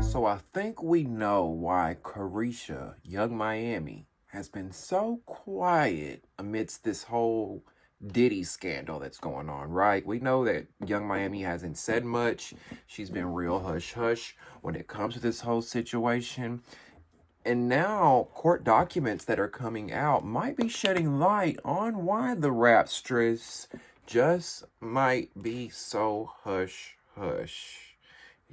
So I think we know why Carisha, Young Miami, has been so quiet amidst this whole Diddy scandal that's going on, right? We know that Young Miami hasn't said much. She's been real hush hush when it comes to this whole situation. And now court documents that are coming out might be shedding light on why the rapstress just might be so hush hush.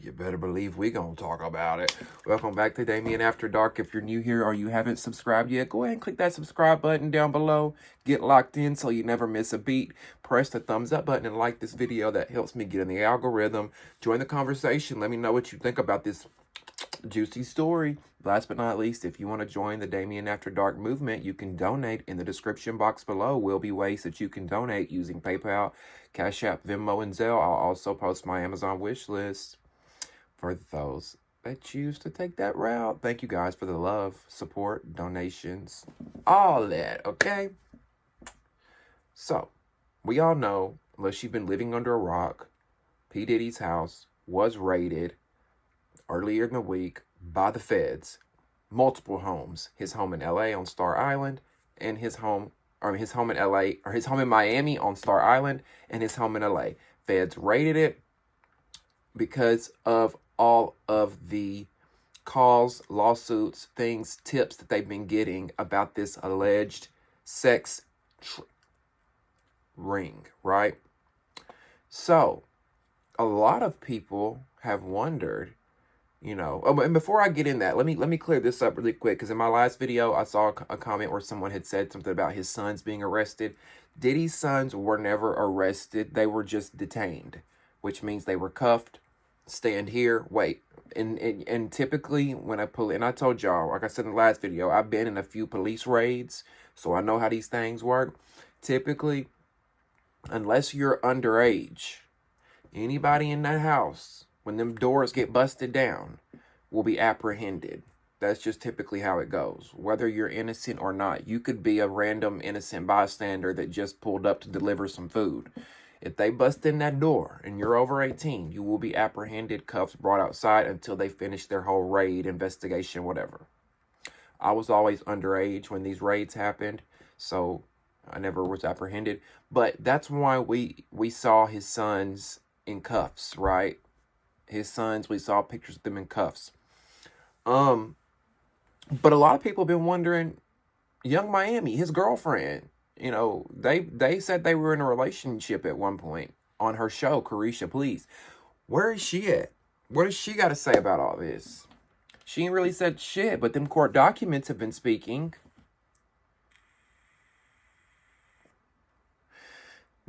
You better believe we gonna talk about it. Welcome back to Damien After Dark. If you're new here or you haven't subscribed yet, go ahead and click that subscribe button down below. Get locked in so you never miss a beat. Press the thumbs up button and like this video. That helps me get in the algorithm. Join the conversation. Let me know what you think about this juicy story. Last but not least, if you want to join the Damien After Dark movement, you can donate in the description box below. Will be ways that you can donate using PayPal, Cash App, Venmo, and Zelle. I'll also post my Amazon wish list for those that choose to take that route. Thank you guys for the love, support, donations, all that, okay? So, we all know, unless you've been living under a rock, P. Diddy's house was raided earlier in the week by the feds. Multiple homes. His home in LA on Star Island, and his home in LA, or his home in Miami on Star Island, and his home in LA. Feds raided it because of all of the calls, lawsuits, things, tips that they've been getting about this alleged sex ring, right? So, a lot of people have wondered, and before I get in that, let me clear this up really quick, because in my last video, I saw a comment where someone had said something about his sons being arrested. Diddy's sons were never arrested. They were just detained, which means they were cuffed. Stand here, wait. And typically when I told y'all, like I said in the last video, I've been in a few police raids, so I know how these things work. Typically, unless you're underage, anybody in that house, when them doors get busted down, will be apprehended. That's just typically how it goes. Whether you're innocent or not, you could be a random innocent bystander that just pulled up to deliver some food. If they bust in that door and you're over 18, you will be apprehended, cuffs, brought outside until they finish their whole raid, investigation, whatever. I was always underage when these raids happened, so I never was apprehended. But that's why we saw his sons in cuffs, right? His sons, we saw pictures of them in cuffs. But a lot of people have been wondering, Young Miami, his girlfriend, they said they were in a relationship at one point on her show, Carisha, Please. Where is she at? What does she got to say about all this? She ain't really said shit, but them court documents have been speaking.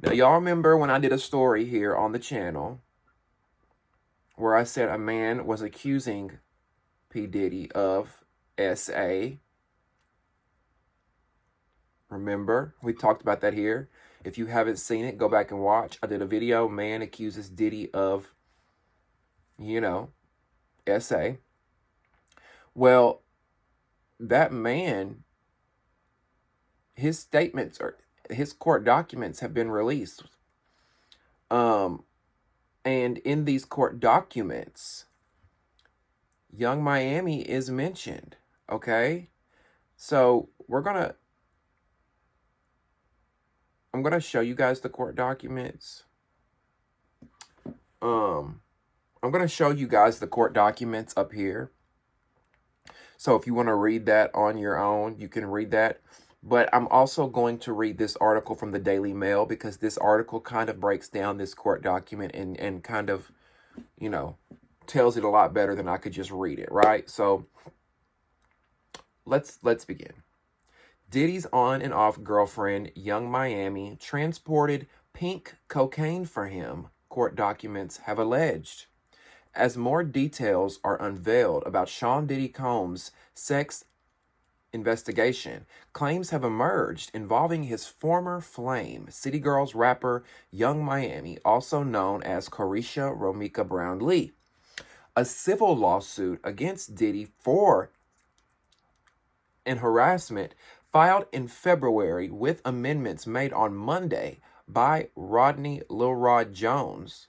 Now, y'all remember when I did a story here on the channel where I said a man was accusing P. Diddy of SA. Remember, we talked about that here. If you haven't seen it, go back and watch. I did a video, man accuses Diddy of, SA. Well, that man, his statements or his court documents have been released. And in these court documents, Young Miami is mentioned, okay? So I'm going to show you guys the court documents. I'm going to show you guys the court documents up here. So if you want to read that on your own, you can read that. But I'm also going to read this article from the Daily Mail, because this article kind of breaks down this court document and kind of, tells it a lot better than I could just read it, right? So let's begin. Diddy's on and off girlfriend, Young Miami, transported pink cocaine for him, court documents have alleged. As more details are unveiled about Sean Diddy Combs' sex investigation, claims have emerged involving his former flame, City Girls rapper Young Miami, also known as Carisha Romika Brown Lee. A civil lawsuit against Diddy for and harassment filed in February with amendments made on Monday by Rodney Lil Rod Jones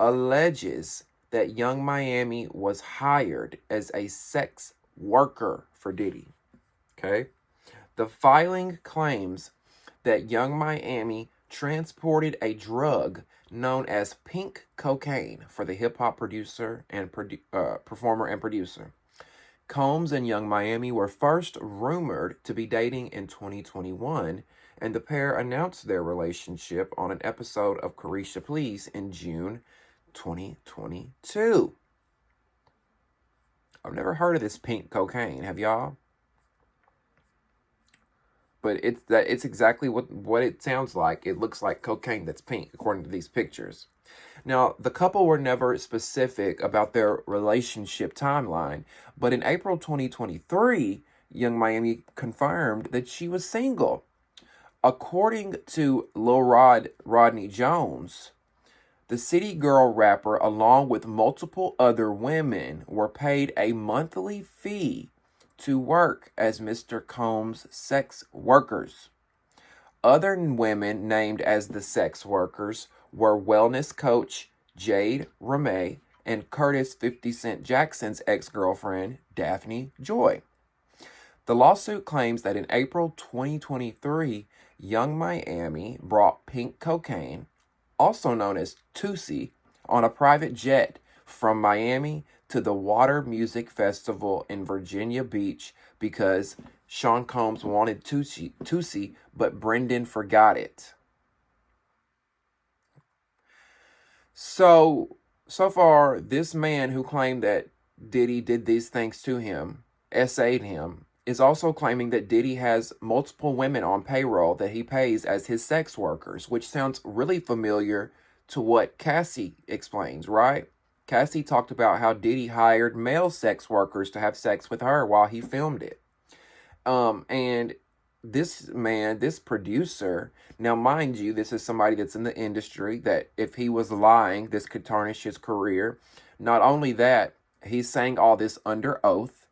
alleges that Young Miami was hired as a sex worker for Diddy. Okay? The filing claims that Young Miami transported a drug known as pink cocaine for the hip-hop producer and performer and producer. Combs and Young Miami were first rumored to be dating in 2021, and the pair announced their relationship on an episode of Carisha Please in June 2022. I've never heard of this pink cocaine. Have y'all? But it's exactly what it sounds like. It looks like cocaine that's pink, according to these pictures. Now, the couple were never specific about their relationship timeline, but in April 2023, Young Miami confirmed that she was single. According to Rodney Jones, the City Girl rapper, along with multiple other women, were paid a monthly fee to work as Mr. Combs' sex workers. Other women named as the sex workers were wellness coach Jade Ramey and Curtis 50 Cent Jackson's ex-girlfriend, Daphne Joy. The lawsuit claims that in April 2023, Young Miami brought pink cocaine, also known as Tusi, on a private jet from Miami to the Water Music Festival in Virginia Beach because Sean Combs wanted Tusi, but Brendan forgot it. So far, this man who claimed that Diddy did these things to him, essayed him, is also claiming that Diddy has multiple women on payroll that he pays as his sex workers, which sounds really familiar to what Cassie explains, right? Cassie talked about how Diddy hired male sex workers to have sex with her while he filmed it. And this man, this producer, now mind you, this is somebody that's in the industry that if he was lying, this could tarnish his career. Not only that, he's saying all this under oath.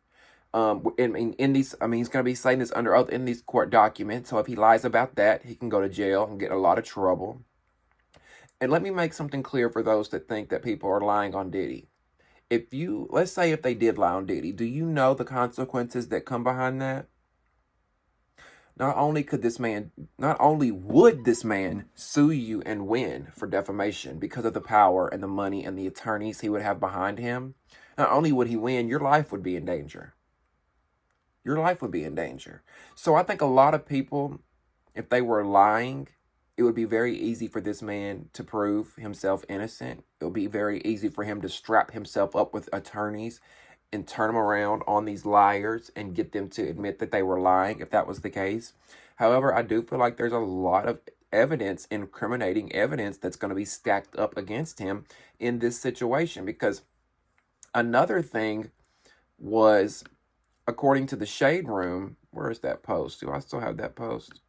He's going to be saying this under oath in these court documents. So if he lies about that, he can go to jail and get a lot of trouble. And let me make something clear for those that think that people are lying on Diddy. Let's say if they did lie on Diddy, do you know the consequences that come behind that? Not only would this man sue you and win for defamation because of the power and the money and the attorneys he would have behind him, not only would he win, your life would be in danger. Your life would be in danger. So I think a lot of people, if they were lying, it would be very easy for this man to prove himself innocent. It would be very easy for him to strap himself up with attorneys and turn them around on these liars and get them to admit that they were lying if that was the case. However, I do feel like there's a lot of evidence, incriminating evidence, that's going to be stacked up against him in this situation. Because another thing was, according to the Shade Room, where is that post? Do I still have that post?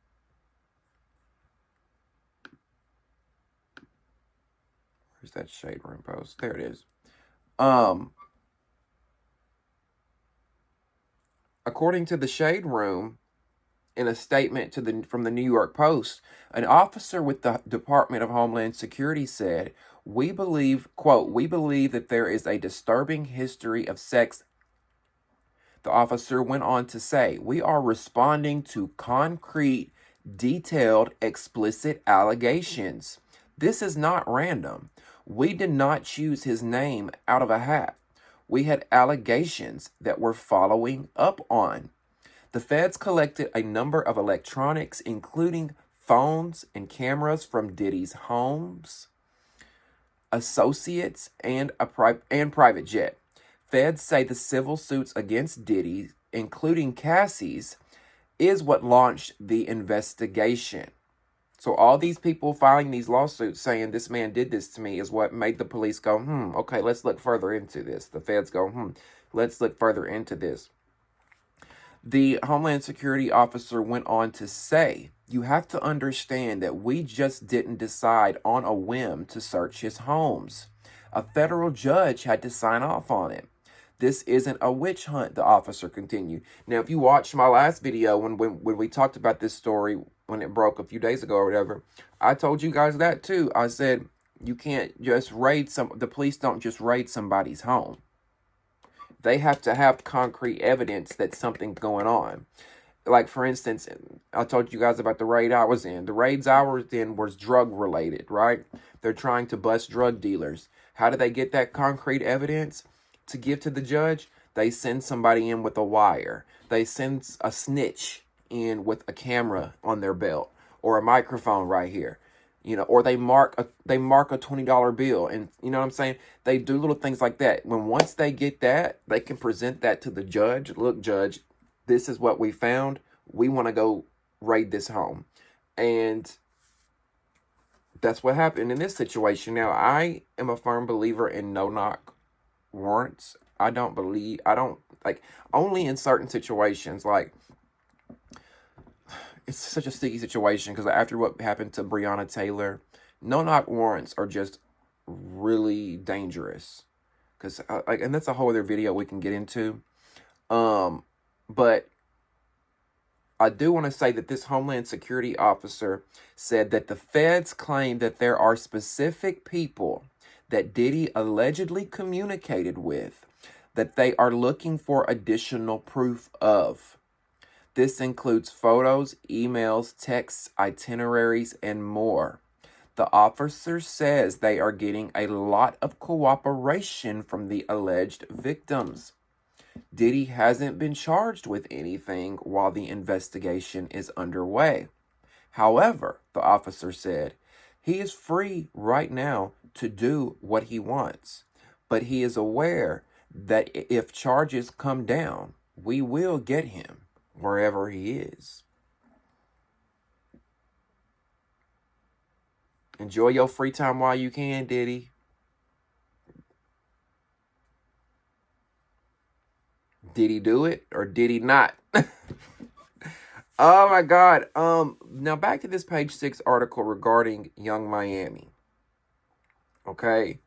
Where's that Shade Room post? There it is. According to the Shade Room, in a statement from the New York Post, an officer with the Department of Homeland Security said, "We believe, quote, we believe that there is a disturbing history of sex." The officer went on to say, "We are responding to concrete, detailed, explicit allegations. This is not random. We did not choose his name out of a hat. We had allegations that we're following up on." The feds collected a number of electronics, including phones and cameras from Diddy's homes, associates, and private jet. Feds say the civil suits against Diddy, including Cassie's, is what launched the investigation. So all these people filing these lawsuits saying this man did this to me is what made the police go, okay, let's look further into this. The feds go, let's look further into this. The Homeland Security officer went on to say, "You have to understand that we just didn't decide on a whim to search his homes. A federal judge had to sign off on it. This isn't a witch hunt," the officer continued. Now, if you watched my last video when we talked about this story, when it broke a few days ago or whatever, I told you guys that too. I said, you can't just the police don't just raid somebody's home. They have to have concrete evidence that something's going on. Like, for instance, I told you guys about the raid I was in. The raids I was in was drug related, right? They're trying to bust drug dealers. How do they get that concrete evidence to give to the judge? They send somebody in with a wire. They send a snitch in with a camera on their belt or a microphone right here. Or they mark a $20 bill, and you know what I'm saying? They do little things like that. Once they get that, they can present that to the judge. Look, judge, this is what we found. We want to go raid this home. And that's what happened in this situation. Now, I am a firm believer in no-knock warrants. Only in certain situations, like, it's such a sticky situation because after what happened to Breonna Taylor, no-knock warrants are just really dangerous. And that's a whole other video we can get into. But I do want to say that this Homeland Security officer said that the feds claim that there are specific people that Diddy allegedly communicated with that they are looking for additional proof of. This includes photos, emails, texts, itineraries, and more. The officer says they are getting a lot of cooperation from the alleged victims. Diddy hasn't been charged with anything while the investigation is underway. However, the officer said, he is free right now to do what he wants, but he is aware that if charges come down, we will get him wherever he is. Enjoy your free time while you can, Diddy. Did he do it or did he not? Oh my God. Now back to this page 6 article regarding Young Miami. Okay.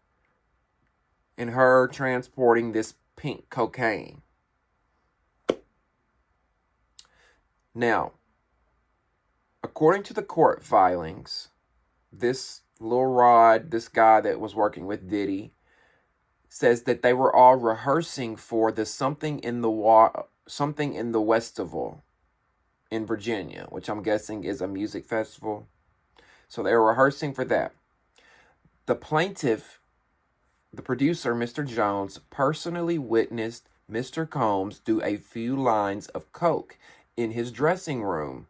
And her transporting this pink cocaine. Now, according to the court filings, this guy that was working with Diddy, says that they were all rehearsing for the Something in the Westival in Virginia, which I'm guessing is a music festival. So they were rehearsing for that. The plaintiff, the producer, Mr. Jones, personally witnessed Mr. Combs do a few lines of coke in his dressing room.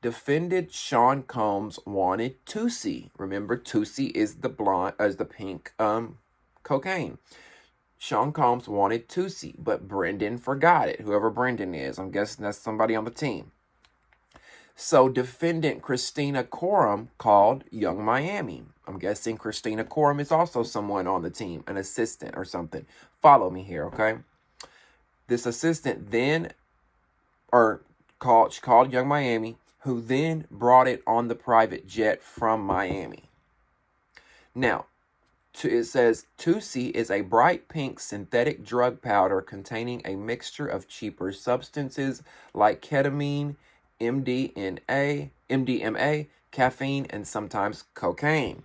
Defendant Sean Combs wanted Tootsie. Remember, Tootsie is the pink cocaine. Sean Combs wanted Tootsie, but Brendan forgot it. Whoever Brendan is, I'm guessing that's somebody on the team. So defendant Christina Coram called Young Miami. I'm guessing Christina Coram is also someone on the team, an assistant or something. Follow me here, okay? This assistant called Young Miami, who then brought it on the private jet from Miami. Now, it says, Tootsie is a bright pink synthetic drug powder containing a mixture of cheaper substances like ketamine, MDMA, caffeine, and sometimes cocaine.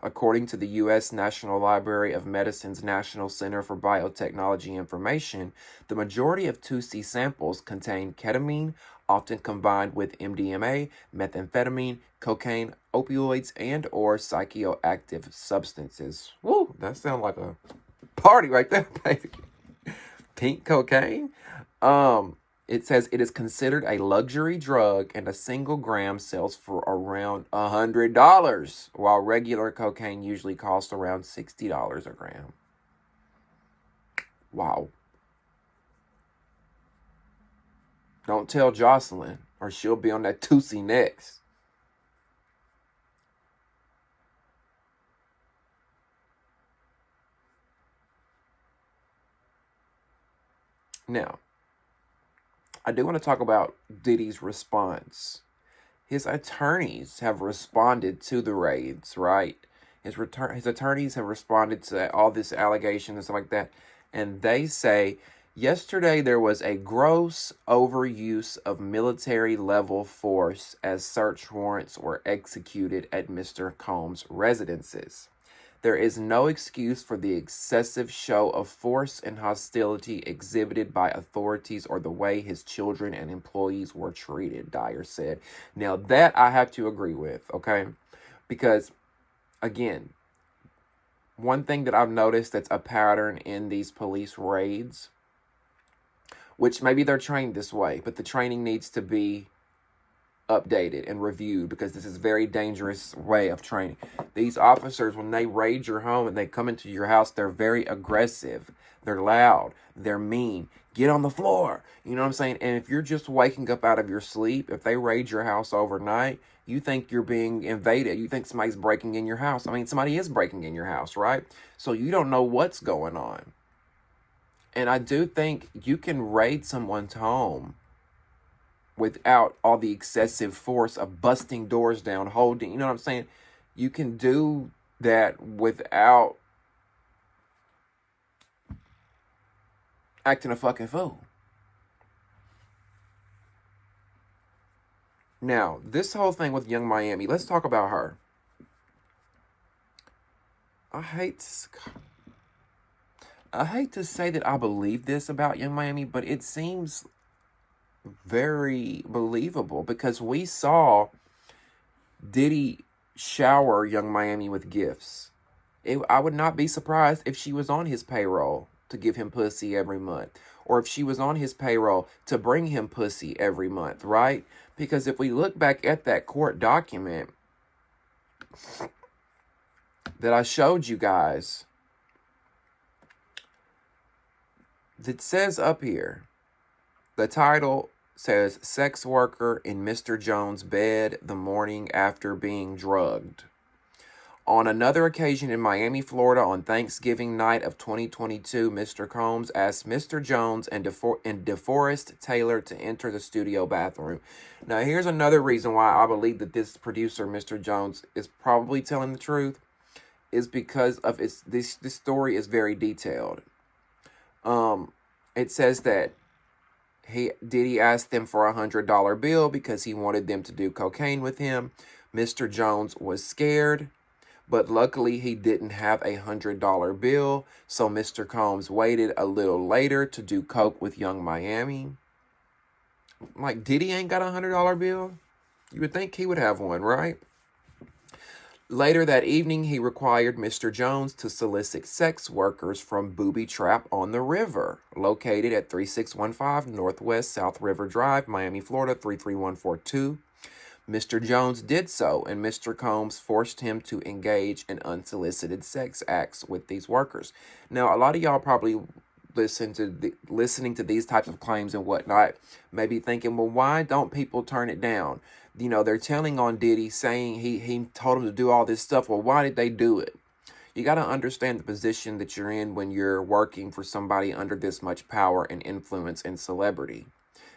According to the U.S. National Library of Medicine's National Center for Biotechnology Information, the majority of Tootsie samples contain ketamine, often combined with MDMA, methamphetamine, cocaine, opioids, and or psychoactive substances. Woo, that sounds like a party right there, baby. Pink cocaine? It says it is considered a luxury drug and a single gram sells for around $100, while regular cocaine usually costs around $60 a gram. Wow. Don't tell Jocelyn or she'll be on that Tootsie next. Now, I do want to talk about Diddy's response. His attorneys have responded to the raids, right? His attorneys have responded to all this allegation and stuff like that, and they say yesterday there was a gross overuse of military level force as search warrants were executed at Mr. Combs' residences. There is no excuse for the excessive show of force and hostility exhibited by authorities or the way his children and employees were treated, Dyer said. Now, that I have to agree with, okay? Because, again, one thing that I've noticed that's a pattern in these police raids, which maybe they're trained this way, but the training needs to be updated and reviewed because this is a very dangerous way of training. These officers, when they raid your home and they come into your house, they're very aggressive. They're loud. They're mean. Get on the floor. You know what I'm saying? And if you're just waking up out of your sleep, if they raid your house overnight, you think you're being invaded. You think somebody's breaking in your house. I mean, somebody is breaking in your house, right? So you don't know what's going on. And I do think you can raid someone's home without all the excessive force of busting doors down, holding, you know what I'm saying? You can do that without acting a fucking fool. Now, this whole thing with Young Miami, let's talk about her. I hate to say that I believe this about Young Miami, but it seems very believable because we saw Diddy shower Young Miami with gifts. I would not be surprised if she was on his payroll to give him pussy every month, or if she was on his payroll to bring him pussy every month, right? Because if we look back at that court document that I showed you guys, it says up here, the title says sex worker in Mr. Jones' bed the morning after being drugged. On another occasion in Miami, Florida, on Thanksgiving night of 2022, Mr. Combs asked Mr. Jones and DeForest Taylor to enter the studio bathroom. Now, here's another reason why I believe that this producer, Mr. Jones, is probably telling the truth, is because of this story is very detailed. It says that Diddy asked them for a $100 bill because he wanted them to do cocaine with him. Mr. Jones was scared, but luckily he didn't have a $100 bill, so Mr. Combs waited a little later to do coke with Young Miami. Like, Diddy ain't got a $100 bill? You would think he would have one, right? Later that evening, he required Mr. Jones to solicit sex workers from Booby Trap on the River, located at 3615 Northwest South River Drive, Miami, Florida, 33142. Mr. Jones did so, and Mr. Combs forced him to engage in unsolicited sex acts with these workers. Now, a lot of y'all probably listening to these types of claims and whatnot may be thinking, well, why don't people turn it down? You know, they're telling on Diddy, saying he told him to do all this stuff. Well, why did they do it? You got to understand the position that you're in when you're working for somebody under this much power and influence and celebrity.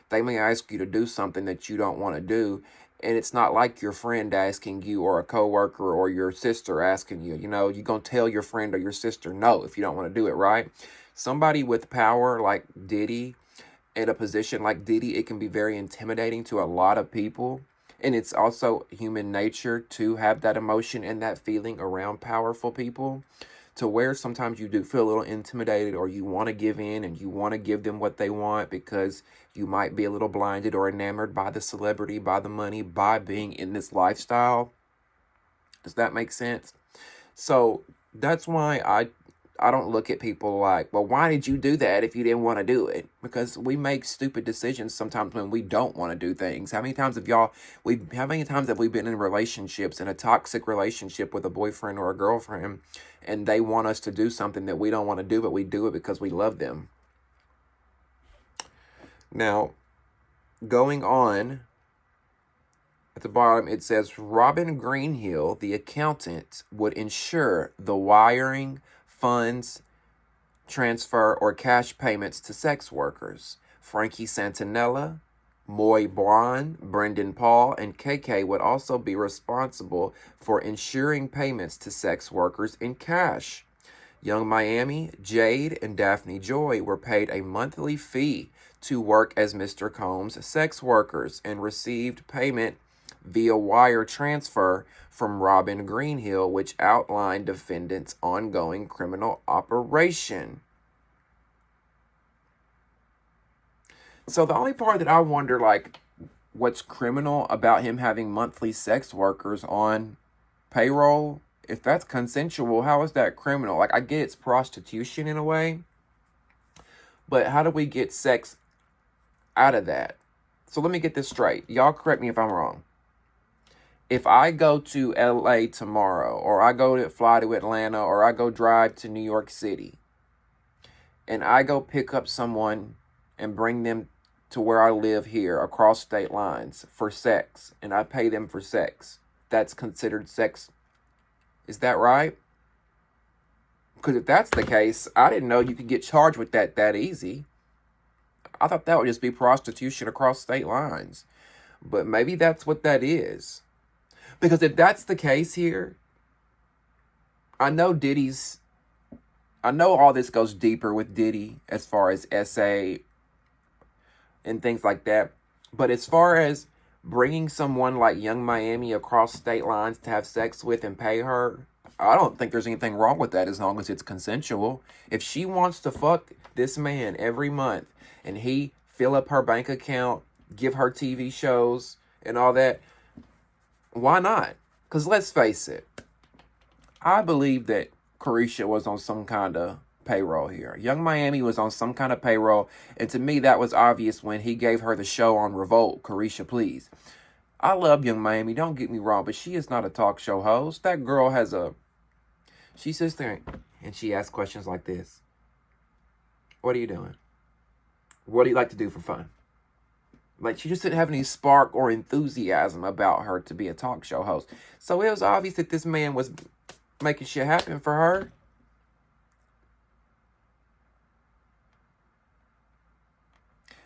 They may ask you to do something that you don't want to do, and it's not like your friend asking you, or a coworker, or your sister asking you. You know, you're going to tell your friend or your sister no if you don't want to do it, right? Somebody with power like Diddy, in a position like Diddy, it can be very intimidating to a lot of people. And it's also human nature to have that emotion and that feeling around powerful people, to where sometimes you do feel a little intimidated, or you want to give in and you want to give them what they want because you might be a little blinded or enamored by the celebrity, by the money, by being in this lifestyle. Does that make sense? So that's why I don't look at people like, well, why did you do that if you didn't want to do it? Because we make stupid decisions sometimes when we don't want to do things. How many times have we been in relationships, in a toxic relationship with a boyfriend or a girlfriend, and they want us to do something that we don't want to do, but we do it because we love them? Now, going on, at the bottom, it says Robin Greenhill, the accountant, would ensure the wiring, funds, transfer, or cash payments to sex workers. Frankie Santinella, Moy Bwan, Brendan Paul, and KK would also be responsible for ensuring payments to sex workers in cash. Young Miami, Jade, and Daphne Joy were paid a monthly fee to work as Mr. Combs' sex workers and received payment via wire transfer from Robin Greenhill, which outlined defendants' ongoing criminal operation. So the only part that I wonder, like, what's criminal about him having monthly sex workers on payroll? If that's consensual, how is that criminal? Like, I get it's prostitution in a way, but how do we get sex out of that? So let me get this straight. Y'all correct me if I'm wrong. If I go to LA tomorrow, or I go to fly to Atlanta, or I go drive to New York City, and I go pick up someone and bring them to where I live here across state lines for sex, and I pay them for sex, that's considered sex. Is that right? Because if that's the case, I didn't know you could get charged with that easy. I thought that would just be prostitution across state lines. But maybe that's what that is. Because if that's the case here, I know all this goes deeper with Diddy as far as SA and things like that. But as far as bringing someone like Young Miami across state lines to have sex with and pay her, I don't think there's anything wrong with that as long as it's consensual. If she wants to fuck this man every month and he fill up her bank account, give her TV shows and all that, why not? Because let's face it, I believe that Carisha was on some kind of payroll here. Young Miami was on some kind of payroll, and to me that was obvious when he gave her the show on Revolt, Carisha Please. I love Young Miami, don't get me wrong, but she is not a talk show host. That girl she sits there and she asks questions like this. What are you doing? What do you like to do for fun? Like, she just didn't have any spark or enthusiasm about her to be a talk show host. So it was obvious that this man was making shit happen for her.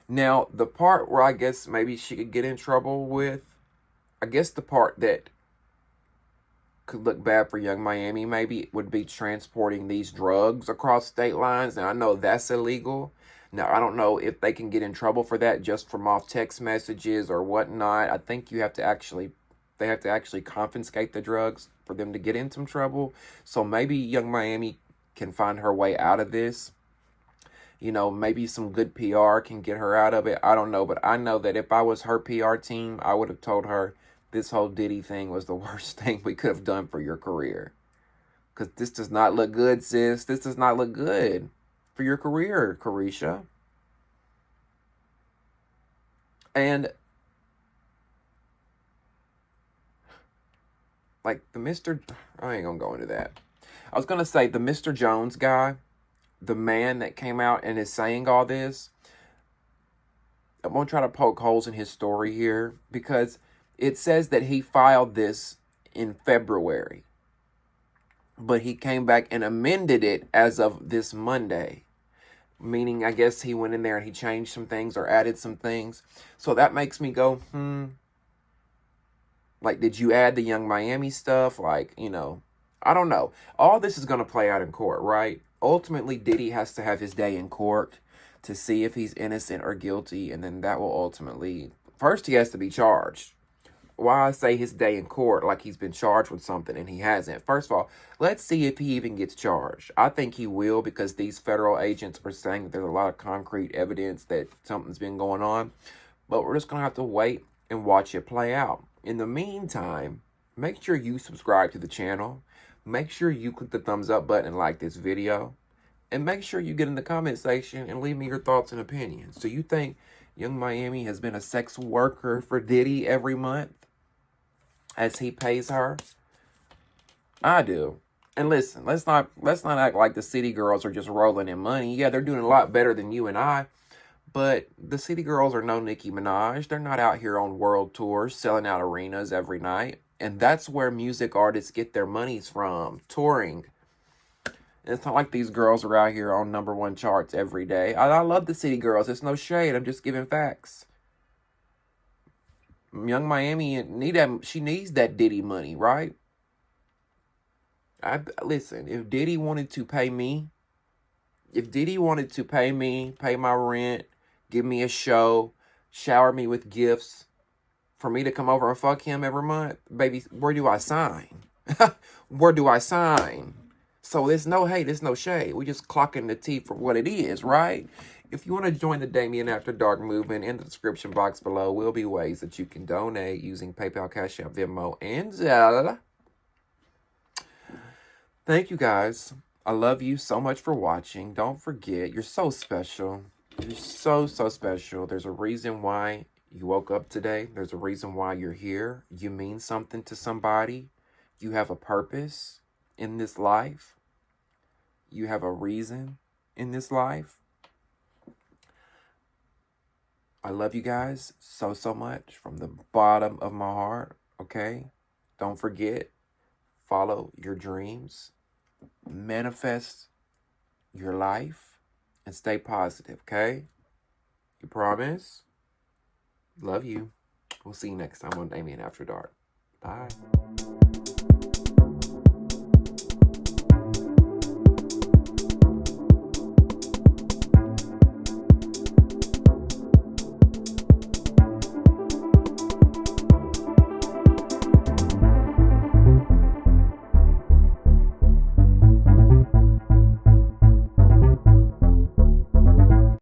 Now, the part where I guess maybe she could get in trouble with, I guess the part that could look bad for Young Miami maybe would be transporting these drugs across state lines. Now, I know that's illegal. Now, I don't know if they can get in trouble for that just from off text messages or whatnot. I think they have to actually confiscate the drugs for them to get in some trouble. So maybe Young Miami can find her way out of this. You know, maybe some good PR can get her out of it. I don't know, but I know that if I was her PR team, I would have told her this whole Diddy thing was the worst thing we could have done for your career. Because this does not look good, sis. This does not look good for your career, Carisha. And like I ain't gonna go into that. I was gonna say the Mr. Jones guy, the man that came out and is saying all this, I'm gonna try to poke holes in his story here because it says that he filed this in February, but he came back and amended it as of this Monday. Meaning, I guess he went in there and he changed some things or added some things. So that makes me go, like, did you add the Young Miami stuff? Like, I don't know. All this is going to play out in court, right? Ultimately, Diddy has to have his day in court to see if he's innocent or guilty. And then that will ultimately, first he has to be charged. Why I say his day in court like he's been charged with something and he hasn't. First of all, let's see if he even gets charged. I think he will because these federal agents are saying that there's a lot of concrete evidence that something's been going on. But we're just going to have to wait and watch it play out. In the meantime, make sure you subscribe to the channel. Make sure you click the thumbs up button and like this video. And make sure you get in the comment section and leave me your thoughts and opinions. Do you think Young Miami has been a sex worker for Diddy every month as he pays her? I do. And listen, let's not act like the city girls are just rolling in money. Yeah, they're doing a lot better than you and I. But the city girls are no Nicki Minaj. They're not out here on world tours selling out arenas every night. And that's where music artists get their monies from, touring. It's not like these girls are out here on #1 charts every day. I love the city girls. It's no shade. I'm just giving facts. Young Miami she needs that Diddy money, right? Listen, if Diddy wanted to pay me, pay my rent, give me a show, shower me with gifts, for me to come over and fuck him every month, baby, where do I sign? Where do I sign? So there's no hate, there's no shade. We just clocking the T for what it is, right? If you want to join the Damien After Dark movement, in the description box below will be ways that you can donate using PayPal, Cash App, Venmo, and Zelle. Thank you guys. I love you so much for watching. Don't forget, you're so special. You're so, so special. There's a reason why you woke up today. There's a reason why you're here. You mean something to somebody. You have a purpose in this life. You have a reason in this life. I love you guys so, so much from the bottom of my heart, okay? Don't forget, follow your dreams, manifest your life, and stay positive, okay? You promise? Love you. We'll see you next time on Damien After Dark. Bye.